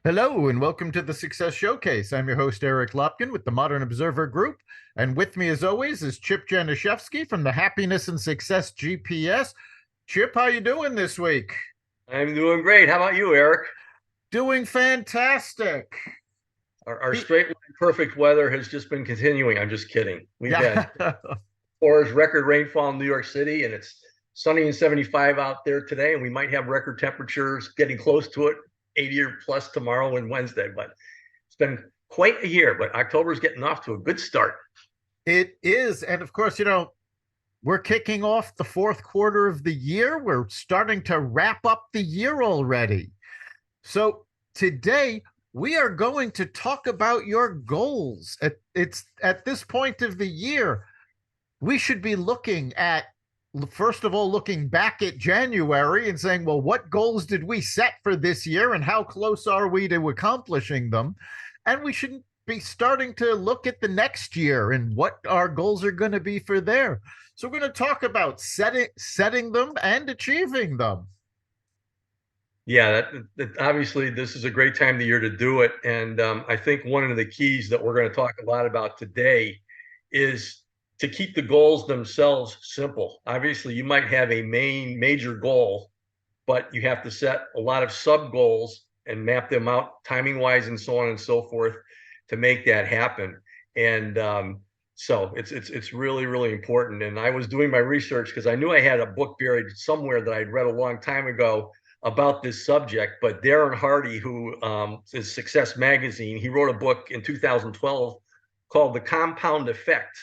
Hello and welcome to the Success Showcase. I'm your host, Eric Lopkin with the Modern Observer Group. And with me, as always, is Chip Januszewski from the Happiness and Success GPS. Chip, how you doing this week? I'm doing great. How about you, Eric? Doing fantastic. Our straight line perfect weather has just been continuing. I'm just kidding. We've Yeah. had four record rainfall in New York City, and it's sunny and 75 out there today, and we might have record temperatures getting close to it, 80 or plus tomorrow and Wednesday. But it's been quite a year, but October's getting off to a good start. It is. And of course, we're kicking off the fourth quarter of the year. We're starting to wrap up the year already. So today we are going to talk about your goals. It's at this point of the year, we should be looking at, first of all, looking back at January and saying, well, what goals did we set for this year and how close are we to accomplishing them? And we should be starting to look at the next year and what our goals are going to be for there. So we're going to talk about setting them and achieving them. Yeah, that obviously this is a great time of the year to do it. And I think one of the keys that we're going to talk a lot about today is to keep the goals themselves simple. Obviously, you might have a major goal, but you have to set a lot of sub goals and map them out timing wise and so on and so forth to make that happen. And so it's really important. And I was doing my research because I knew I had a book buried somewhere that I'd read a long time ago about this subject. But Darren Hardy, who is Success Magazine, he wrote a book in 2012 called The Compound Effect.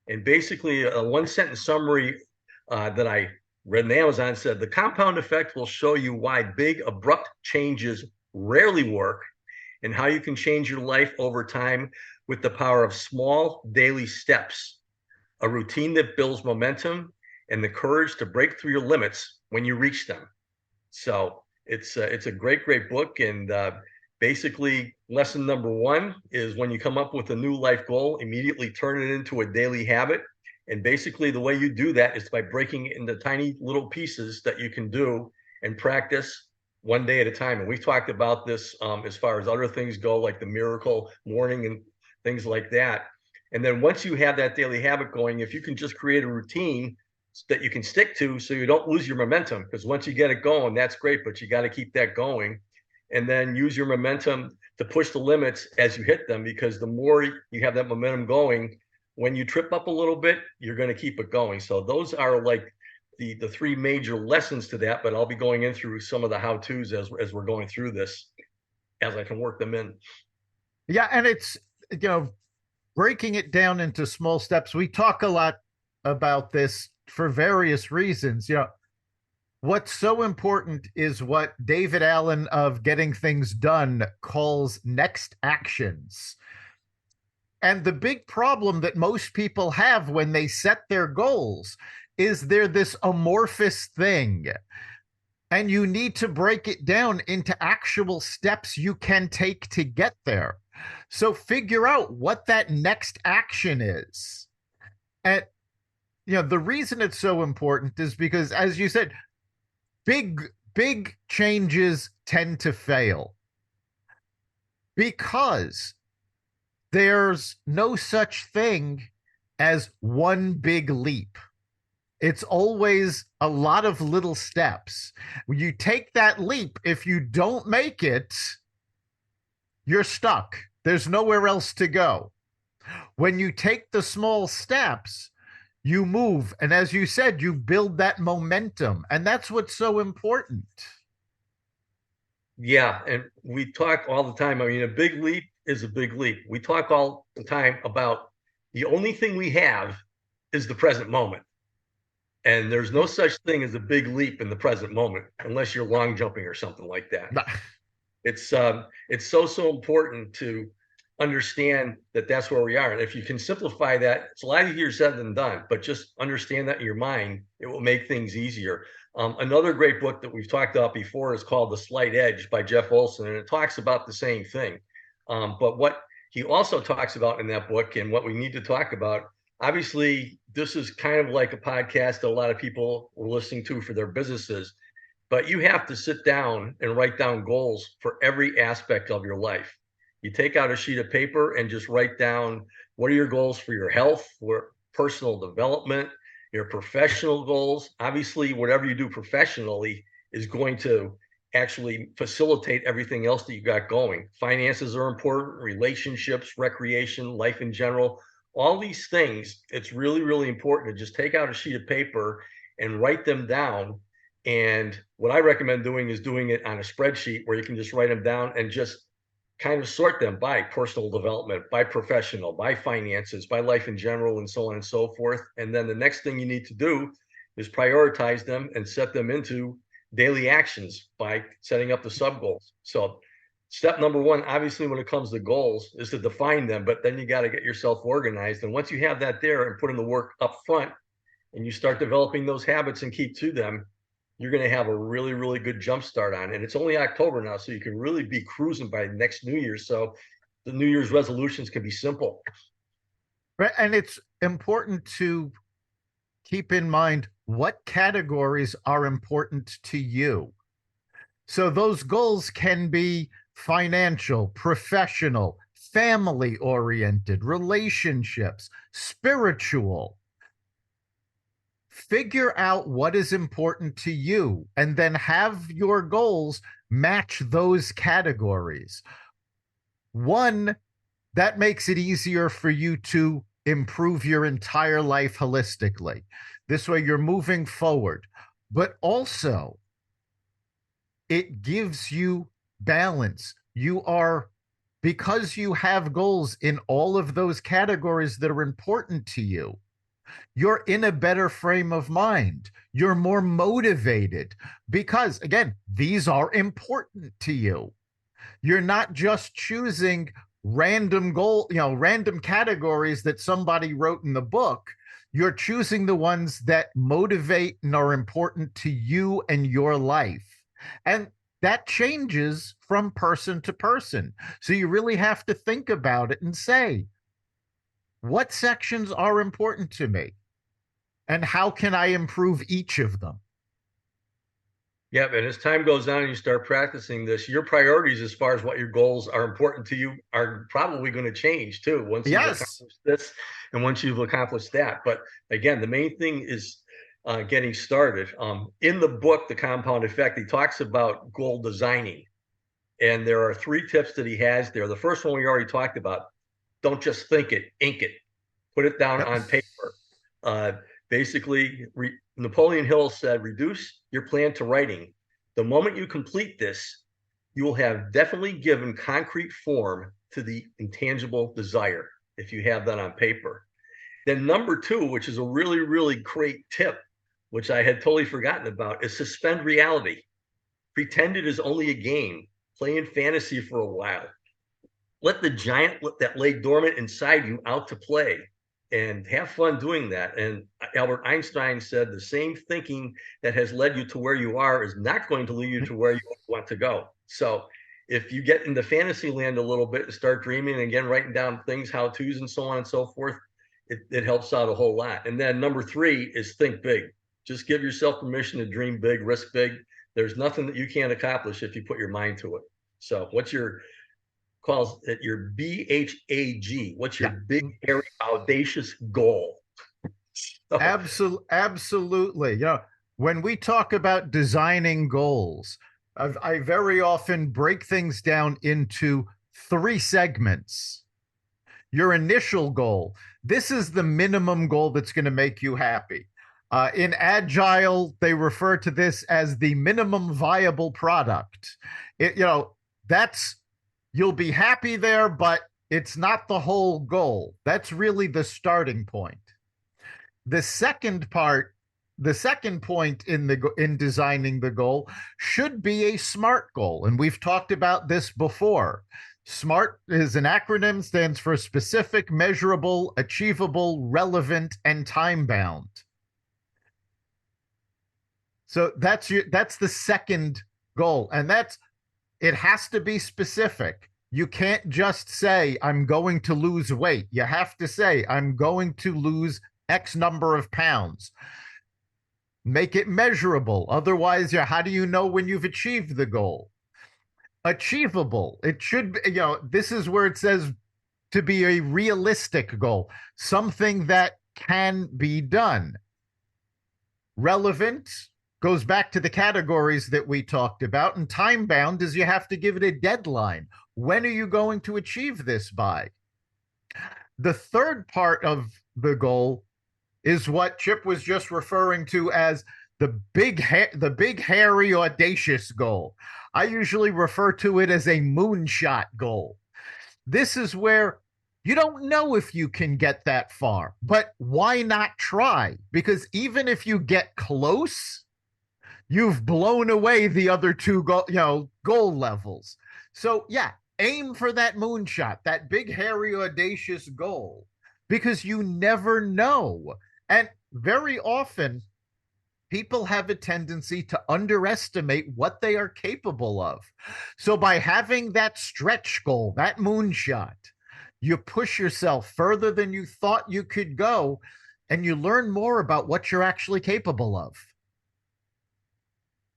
And basically, a one sentence summary that I read on Amazon said the compound effect will show you why big, abrupt changes rarely work and how you can change your life over time with the power of small daily steps, a routine that builds momentum and the courage to break through your limits when you reach them. So it's a great book. And basically, lesson number one is when you come up with a new life goal, immediately turn it into a daily habit. And basically, the way you do that is by breaking it into tiny little pieces that you can do and practice one day at a time. And we've talked about this as far as other things go, like the miracle morning and things like that. And then once you have that daily habit going, if you can just create a routine that you can stick to so you don't lose your momentum, because once you get it going, that's great, but you got to keep that going and then use your momentum to push the limits as you hit them, because the more you have that momentum going, when you trip up a little bit, you're going to keep it going. So those are like the three major lessons to that, but I'll be going in through some of the how-tos as we're going through this, as I can work them in. Yeah, and it's, breaking it down into small steps. We talk a lot about this for various reasons. What's so important is what David Allen of Getting Things Done calls next actions. And the big problem that most people have when they set their goals is they're this amorphous thing. And you need to break it down into actual steps you can take to get there. So figure out what that next action is. And the reason it's so important is because, as you said, big changes tend to fail because there's no such thing as one big leap. It's always a lot of little steps. When you take that leap, if you don't make it, you're stuck. There's nowhere else to go. When you take the small steps, you move. And as you said, you build that momentum. And that's what's so important. Yeah, and we talk all the time. I mean, a big leap is a big leap. We talk all the time about the only thing we have is the present moment. And there's no such thing as a big leap in the present moment unless you're long jumping or something like that. It's so important to understand that that's where we are. And if you can simplify that, it's a lot easier said than done, but just understand that in your mind, it will make things easier. Another great book that we've talked about before is called The Slight Edge by Jeff Olson, and it talks about the same thing. But what he also talks about in that book, and what we need to talk about, obviously, this is kind of like a podcast that a lot of people were listening to for their businesses. but you have to sit down and write down goals for every aspect of your life. You take out a sheet of paper and just write down what are your goals for your health, for personal development, your professional goals. Obviously, whatever you do professionally is going to actually facilitate everything else that you got going. Finances are important, relationships, recreation, life in general, all these things. It's really, really important to just take out a sheet of paper and write them down. And what I recommend doing is doing it on a spreadsheet where you can just write them down and just kind of sort them by personal development, by professional, by finances, by life in general, and so on and so forth. And then the next thing you need to do is prioritize them and set them into daily actions by setting up the sub goals. So step number one, obviously, when it comes to goals, is to define them, but then you got to get yourself organized. And once you have that there and put in the work up front and you start developing those habits and keep to them, you're going to have a really, really good jump start on. And it's only October now, so you can really be cruising by next New Year. So the New Year's resolutions can be simple. Right. And it's important to keep in mind what categories are important to you. So those goals can be financial, professional, family oriented, relationships, spiritual. Figure out what is important to you and then have your goals match those categories. One, that makes it easier for you to improve your entire life holistically. This way you're moving forward, but also it gives you balance. Because you have goals in all of those categories that are important to you, you're in a better frame of mind. You're more motivated because, again, these are important to you. You're not just choosing random categories that somebody wrote in the book. You're choosing the ones that motivate and are important to you and your life. And that changes from person to person. So you really have to think about it and say, what sections are important to me? And how can I improve each of them? Yeah, and as time goes on and you start practicing this, your priorities as far as what your goals are important to you are probably going to change too once you've accomplished this and once you've accomplished that. But again, the main thing is getting started. In the book, The Compound Effect, he talks about goal designing. And there are 3 tips that he has there. The first one we already talked about. Don't just think it, ink it. Put it down on paper. Basically, Napoleon Hill said, reduce your plan to writing. The moment you complete this, you will have definitely given concrete form to the intangible desire if you have that on paper. Then number 2, which is a really, really great tip, which I had totally forgotten about, is suspend reality. Pretend it is only a game. Play in fantasy for a while. Let the giant that lay dormant inside you out to play and have fun doing that. And Albert Einstein said the same thinking that has led you to where you are is not going to lead you to where you want to go. So if you get into fantasy land a little bit and start dreaming and again, writing down things, how-tos and so on and so forth, it helps out a whole lot. And then number 3 is think big. Just give yourself permission to dream big, risk big. There's nothing that you can't accomplish if you put your mind to it. So what's your calls it your BHAG? What's your big, hairy, audacious goal? So, Absolutely. When we talk about designing goals, I very often break things down into 3 segments. Your initial goal. This is the minimum goal that's going to make you happy. In Agile, they refer to this as the minimum viable product. You'll be happy there, but it's not the whole goal. That's really the starting point. The second point in designing the goal should be a SMART goal. And we've talked about this before. SMART is an acronym, stands for specific, measurable, achievable, relevant, and time-bound. So that's the second goal. And it has to be specific. You can't just say, I'm going to lose weight. You have to say, I'm going to lose X number of pounds. Make it measurable. Otherwise, how do you know when you've achieved the goal? Achievable. It should be, this is where it says to be a realistic goal, something that can be done. Relevant goes back to the categories that we talked about, and time bound is you have to give it a deadline. When are you going to achieve this by? The third part of the goal is what Chip was just referring to as the big hairy audacious goal. I usually refer to it as a moonshot goal. This is where you don't know if you can get that far, but why not try? Because even if you get close, you've blown away the other two goal levels. So yeah, aim for that moonshot, that big hairy audacious goal, because you never know. And very often people have a tendency to underestimate what they are capable of. So by having that stretch goal, that moonshot, you push yourself further than you thought you could go, and you learn more about what you're actually capable of.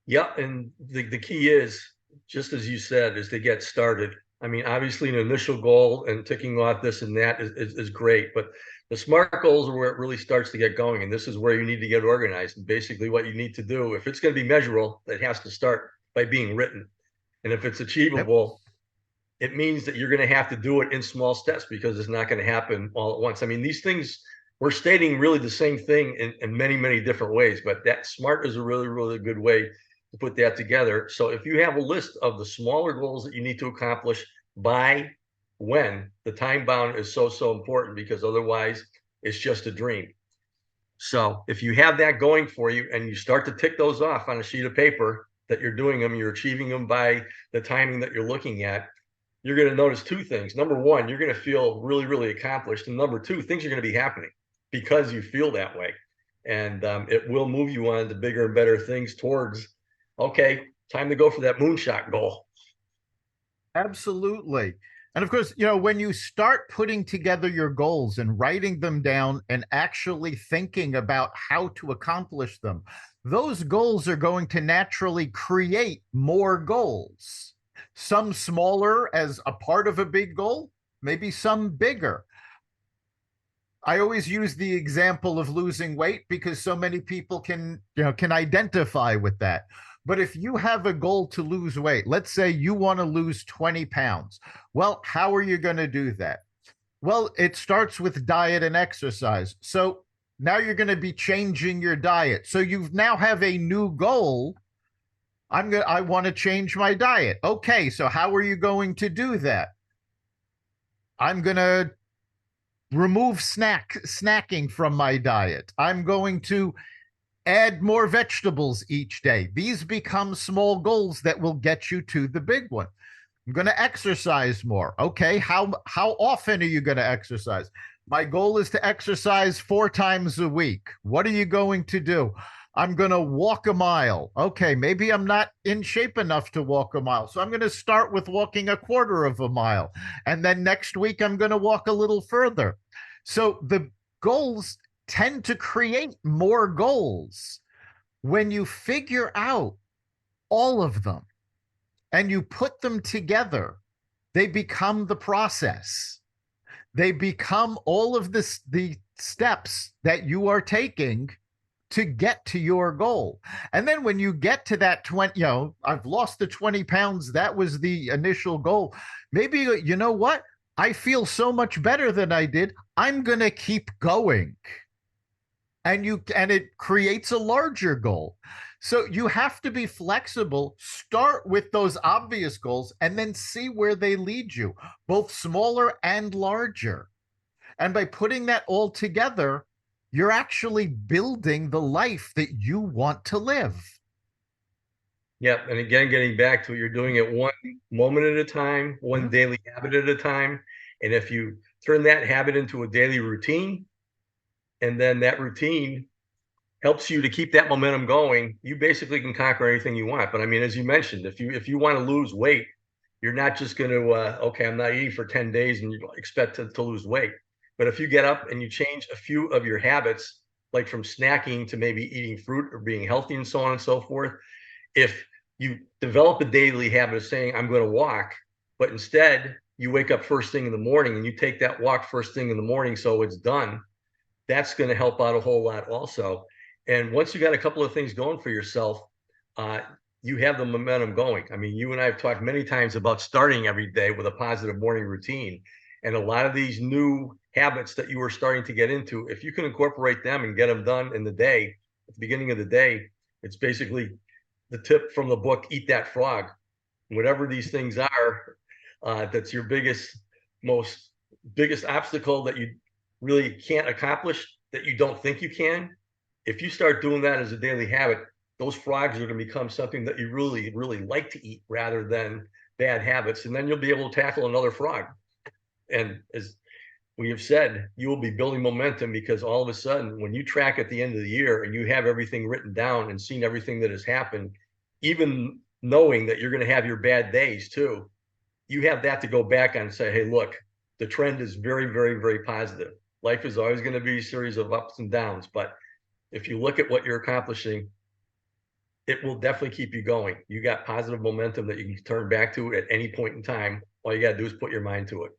Yeah, and the key is, just as you said, is to get started. I mean, obviously an initial goal and ticking off this and that is great, but the SMART goals are where it really starts to get going. And this is where you need to get organized. And basically what you need to do, if it's going to be measurable, it has to start by being written. And if it's achievable, yep, it means that you're going to have to do it in small steps, because it's not going to happen all at once. I mean, these things, we're stating really the same thing in many, many different ways, but that SMART is a really, really good way to put that together. So if you have a list of the smaller goals that you need to accomplish by when, the time bound is so important, because otherwise it's just a dream. So if you have that going for you and you start to tick those off on a sheet of paper that you're doing them, you're achieving them by the timing that you're looking at, you're going to notice two things. Number one, you're going to feel really, really accomplished. And number two, things are going to be happening because you feel that way. And it will move you on to bigger and better things towards, okay, time to go for that moonshot goal. Absolutely. And of course, when you start putting together your goals and writing them down and actually thinking about how to accomplish them, those goals are going to naturally create more goals. Some smaller as a part of a big goal, maybe some bigger. I always use the example of losing weight because so many people can identify with that. But if you have a goal to lose weight, let's say you want to lose 20 pounds. Well, how are you going to do that? Well, it starts with diet and exercise. So now you're going to be changing your diet. So you now have a new goal. I want to change my diet. Okay, so how are you going to do that? I'm going to remove snacking from my diet. I'm going to add more vegetables each day. These become small goals that will get you to the big one. I'm going to exercise more. Okay, how often are you going to exercise? My goal is to exercise 4 times a week. What are you going to do? I'm going to walk a mile. Okay, maybe I'm not in shape enough to walk a mile. So I'm going to start with walking a quarter of a mile. And then next week, I'm going to walk a little further. So the goals tend to create more goals when you figure out all of them and you put them together. They become the process. They become all of the steps that you are taking to get to your goal. And then when you get to that 20, I've lost the 20 pounds. That was the initial goal. Maybe, you know what? I feel so much better than I did. I'm going to keep going. And it creates a larger goal. So you have to be flexible, start with those obvious goals, and then see where they lead you, both smaller and larger. And by putting that all together, you're actually building the life that you want to live. Yep. And again, getting back to it, you're doing it one moment at a time, one daily habit at a time. And if you turn that habit into a daily routine, and then that routine helps you to keep that momentum going, you basically can conquer anything you want. But I mean, as you mentioned, if you want to lose weight, you're not just going to, okay, I'm not eating for 10 days and you expect to lose weight. But if you get up and you change a few of your habits, like from snacking to maybe eating fruit or being healthy and so on and so forth. If you develop a daily habit of saying, I'm going to walk, but instead you wake up first thing in the morning and you take that walk first thing in the morning so it's done, that's going to help out a whole lot also. And once you got a couple of things going for yourself, uh, you have the momentum going. I mean, you and I have talked many times about starting every day with a positive morning routine. And a lot of these new habits that you are starting to get into, if you can incorporate them and get them done in the day, at the beginning of the day, it's basically the tip from the book, Eat That Frog. Whatever these things are, that's your biggest obstacle that you really can't accomplish, that you don't think you can. If you start doing that as a daily habit, those frogs are going to become something that you really, really like to eat rather than bad habits. And then you'll be able to tackle another frog. And as we have said, you will be building momentum because all of a sudden, when you track at the end of the year and you have everything written down and seen everything that has happened, even knowing that you're going to have your bad days too, you have that to go back on and say, hey, look, the trend is very, very, very positive. Life is always going to be a series of ups and downs, but if you look at what you're accomplishing, it will definitely keep you going. You got positive momentum that you can turn back to at any point in time. All you got to do is put your mind to it.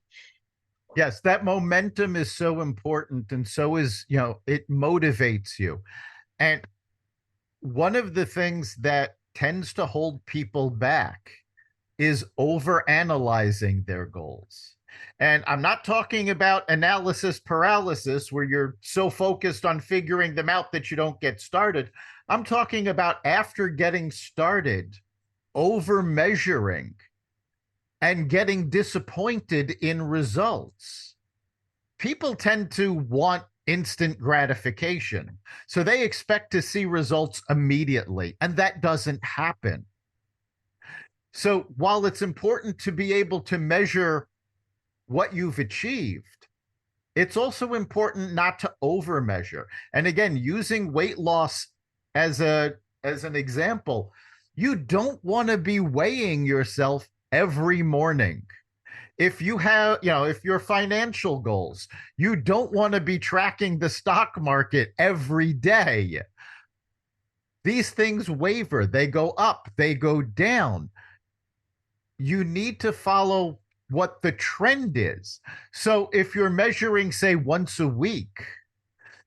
Yes, that momentum is so important. And so is, it motivates you. And one of the things that tends to hold people back is over analyzing their goals. And I'm not talking about analysis paralysis, where you're so focused on figuring them out that you don't get started. I'm talking about after getting started, over measuring and getting disappointed in results. People tend to want instant gratification. So they expect to see results immediately, and that doesn't happen. So while it's important to be able to measure what you've achieved, it's also important not to overmeasure. And again, using weight loss as an example, you don't want to be weighing yourself every morning. If you have, if your financial goals, you don't want to be tracking the stock market every day. These things waver, they go up, they go down. You need to follow what the trend is. So if you're measuring, say, once a week,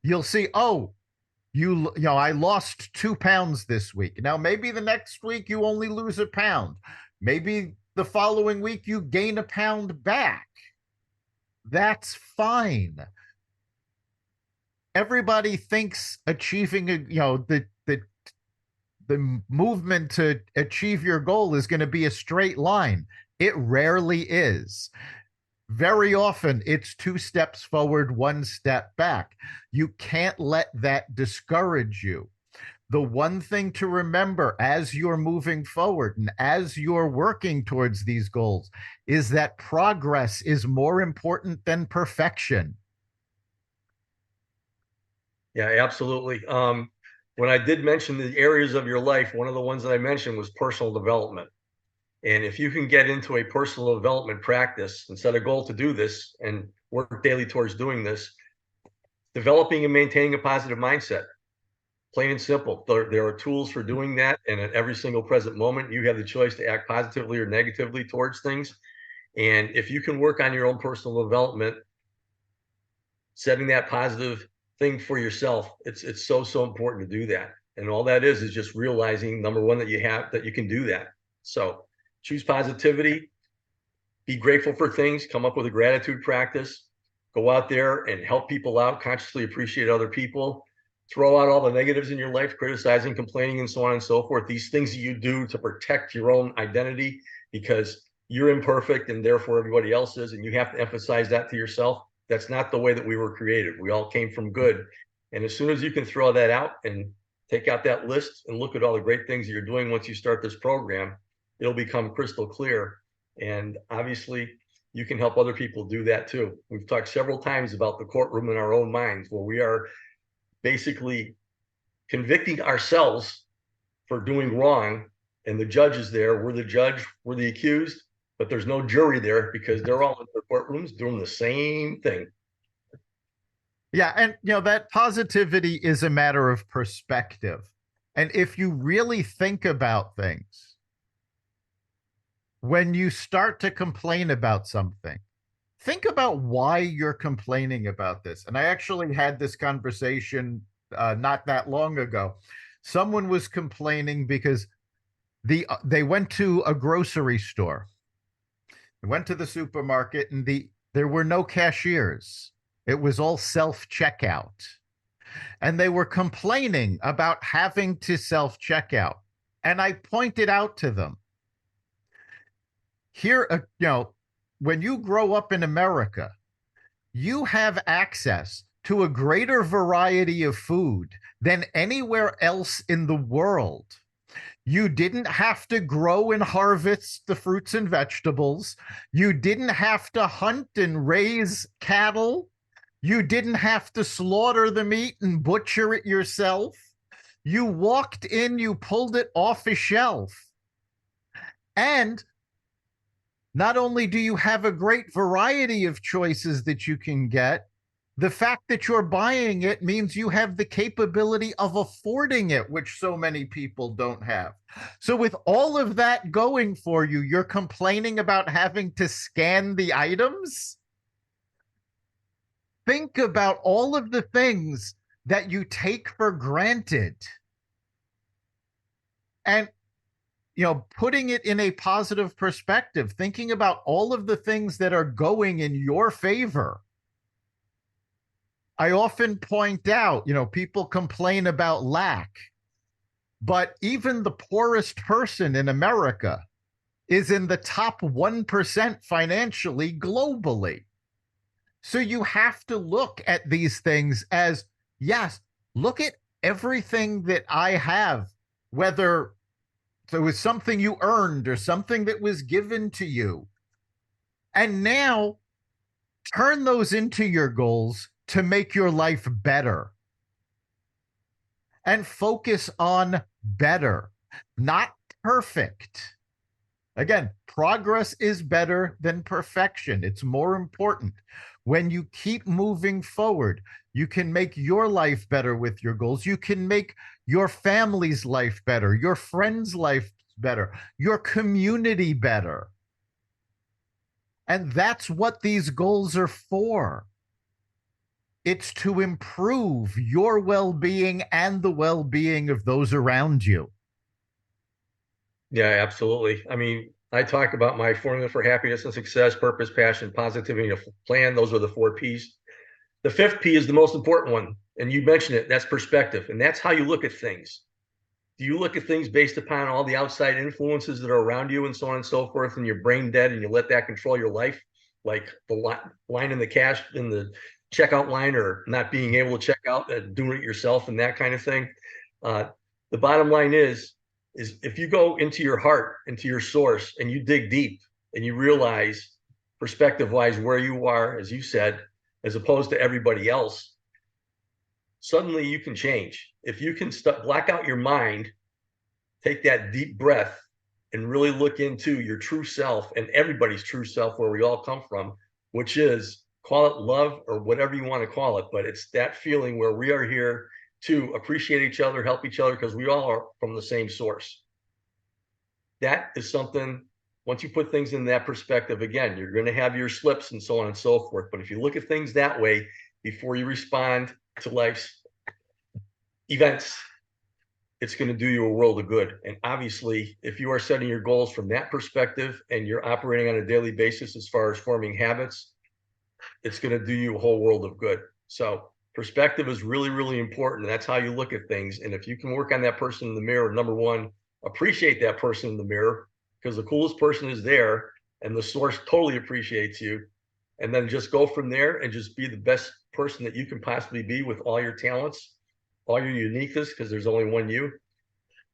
you'll see, oh, I lost 2 pounds this week. Now, maybe the next week you only lose a pound. Maybe the following week you gain a pound back. That's fine. Everybody thinks achieving the movement to achieve your goal is going to be a straight line. It rarely is. Very often it's 2 steps forward, 1 step back. You can't let that discourage you. The one thing to remember as you're moving forward and as you're working towards these goals is that progress is more important than perfection. Yeah, absolutely. When I did mention the areas of your life, one of the ones that I mentioned was personal development. And if you can get into a personal development practice and set a goal to do this and work daily towards doing this, developing and maintaining a positive mindset, plain and simple. There are tools for doing that. And at every single present moment, you have the choice to act positively or negatively towards things. And if you can work on your own personal development, setting that positive thing for yourself, it's so important to do that. And all that is just realizing, number one, that you can do that. So choose positivity, be grateful for things, come up with a gratitude practice, go out there and help people out, consciously appreciate other people, throw out all the negatives in your life, criticizing, complaining, and so on and so forth. These things that you do to protect your own identity because you're imperfect and therefore everybody else is, and you have to emphasize that to yourself. That's not the way that we were created. We all came from good. And as soon as you can throw that out and take out that list and look at all the great things that you're doing once you start this program, it'll become crystal clear. And obviously, you can help other people do that too. We've talked several times about the courtroom in our own minds, where we are basically convicting ourselves for doing wrong. And the judge is there. We're the judge, we're the accused, but there's no jury there because they're all in their courtrooms doing the same thing. Yeah, and that positivity is a matter of perspective. And if you really think about things, when you start to complain about something, think about why you're complaining about this. And I actually had this conversation not that long ago. Someone was complaining because they went to a grocery store, they went to the supermarket, and there were no cashiers. It was all self checkout, and they were complaining about having to self checkout. And I pointed out to them, here, when you grow up in America, you have access to a greater variety of food than anywhere else in the world. You didn't have to grow and harvest the fruits and vegetables. You didn't have to hunt and raise cattle. You didn't have to slaughter the meat and butcher it yourself. You walked in, you pulled it off a shelf. And not only do you have a great variety of choices that you can get, the fact that you're buying it means you have the capability of affording it, which so many people don't have. So, with all of that going for you, you're complaining about having to scan the items? Think about all of the things that you take for granted. And putting it in a positive perspective, thinking about all of the things that are going in your favor. I often point out, people complain about lack, but even the poorest person in America is in the top 1% financially globally. So you have to look at these things as, yes, look at everything that I have, whether it was something you earned or something that was given to you. And now turn those into your goals to make your life better. And focus on better, not perfect. Again, progress is better than perfection. It's more important. When you keep moving forward, you can make your life better with your goals. You can make your family's life better, your friends' life better, your community better. And that's what these goals are for. It's to improve your well being and the well being of those around you. Yeah, absolutely. I mean, I talk about my formula for happiness and success: purpose, passion, positivity, and a plan. Those are the 4 P's. The 5th P is the most important one. And you mentioned it. That's perspective. And that's how you look at things. Do you look at things based upon all the outside influences that are around you and so on and so forth, and you're brain dead and you let that control your life? Like the line in the cash in the checkout line, or not being able to check out and doing it yourself and that kind of thing. The bottom line is if you go into your heart, into your source, and you dig deep and you realize perspective wise where you are, as you said, as opposed to everybody else, suddenly you can change. If you can black out your mind, take that deep breath, and really look into your true self and everybody's true self, where we all come from, which is, call it love or whatever you want to call it, but it's that feeling where we are here to appreciate each other, help each other, because we all are from the same source. That is something, once you put things in that perspective, again, you're going to have your slips and so on and so forth. But if you look at things that way before you respond to life's events, it's going to do you a world of good. And obviously, if you are setting your goals from that perspective and you're operating on a daily basis as far as forming habits, it's going to do you a whole world of good. So perspective is really, really important. That's how you look at things. And if you can work on that person in the mirror, number one, appreciate that person in the mirror, because the coolest person is there and the source totally appreciates you. And then just go from there and just be the best person that you can possibly be with all your talents, all your uniqueness, because there's only one you.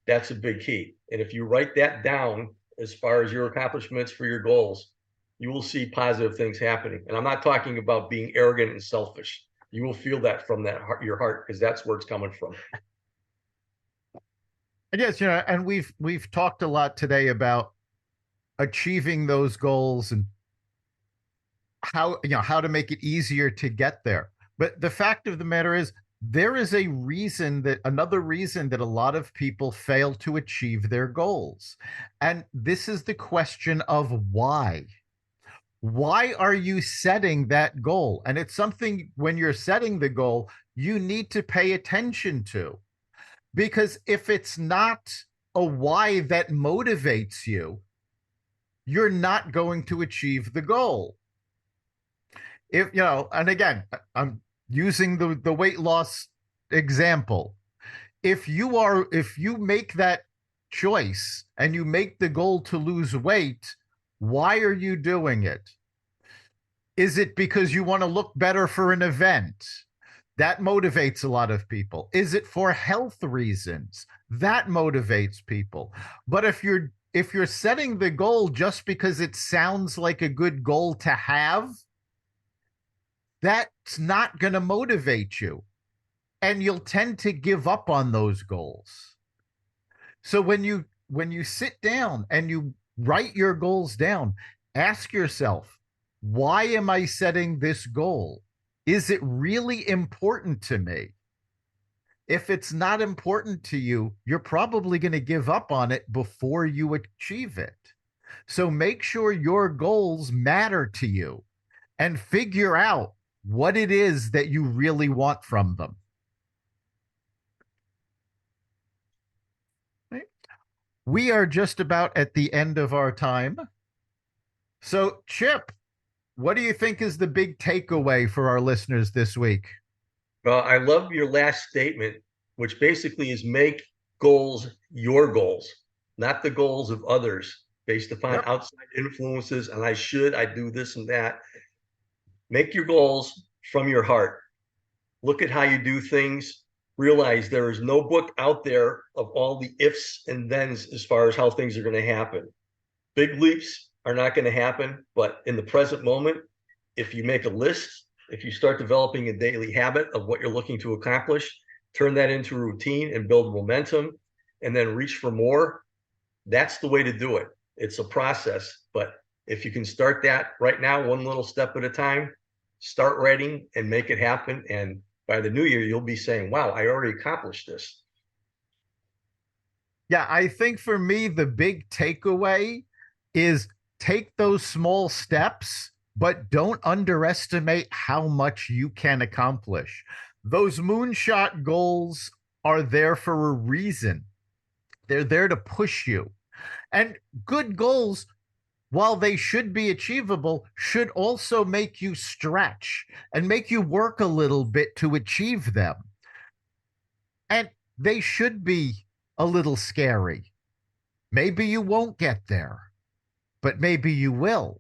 That's a big key. And if you write that down as far as your accomplishments for your goals, you will see positive things happening. And I'm not talking about being arrogant and selfish. You will feel that from that heart, your heart, because that's where it's coming from. And yes, and we've talked a lot today about achieving those goals and how to make it easier to get there. But the fact of the matter is, there is a reason that another reason that a lot of people fail to achieve their goals. And this is the question of why. Why are you setting that goal? And it's something when you're setting the goal, you need to pay attention to. Because if it's not a why that motivates you, you're not going to achieve the goal. If you know, and again, I'm using the weight loss example. If you make that choice and you make the goal to lose weight, why are you doing it? Is it because you want to look better for an event? That motivates a lot of people. Is it for health reasons? That motivates people. But if you're setting the goal just because it sounds like a good goal to have, that's not going to motivate you. And you'll tend to give up on those goals. So when you sit down and you write your goals down, ask yourself, why am I setting this goal? Is it really important to me? If it's not important to you, you're probably going to give up on it before you achieve it. So make sure your goals matter to you and figure out what it is that you really want from them. Right? We are just about at the end of our time. So, Chip, what do you think is the big takeaway for our listeners this week? Well, I love your last statement, which basically is make goals your goals, not the goals of others based upon Yep. outside influences. And I do this and that. Make your goals from your heart. Look at how you do things. Realize there is no book out there of all the ifs and thens as far as how things are going to happen. Big leaps are not going to happen, but in the present moment, if you make a list, if you start developing a daily habit of what you're looking to accomplish, turn that into a routine and build momentum, and then reach for more, that's the way to do it. It's a process, but if you can start that right now, one little step at a time, start writing and make it happen. And by the new year, you'll be saying, wow, I already accomplished this. Yeah, I think for me, the big takeaway is take those small steps, but don't underestimate how much you can accomplish. Those moonshot goals are there for a reason. They're there to push you. And good goals, while they should be achievable, should also make you stretch and make you work a little bit to achieve them. And they should be a little scary. Maybe you won't get there, but maybe you will.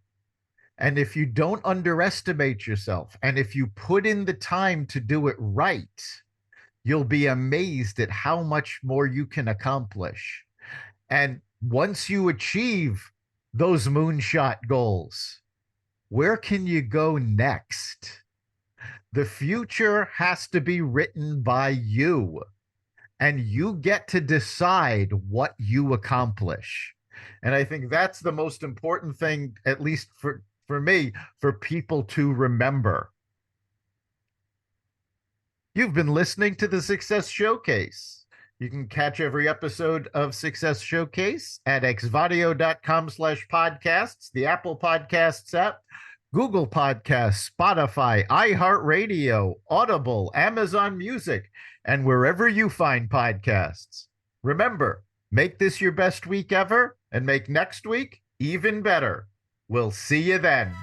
And if you don't underestimate yourself, and if you put in the time to do it right, you'll be amazed at how much more you can accomplish. And once you achieve those moonshot goals, where can you go next? The future has to be written by you, and you get to decide what you accomplish. And I think that's the most important thing, at least for me, for people to remember. You've been listening to the Success Showcase. You can catch every episode of Success Showcase at xvadio.com/podcasts, the Apple Podcasts app, Google Podcasts, Spotify, iHeartRadio, Audible, Amazon Music, and wherever you find podcasts. Remember, make this your best week ever and make next week even better. We'll see you then.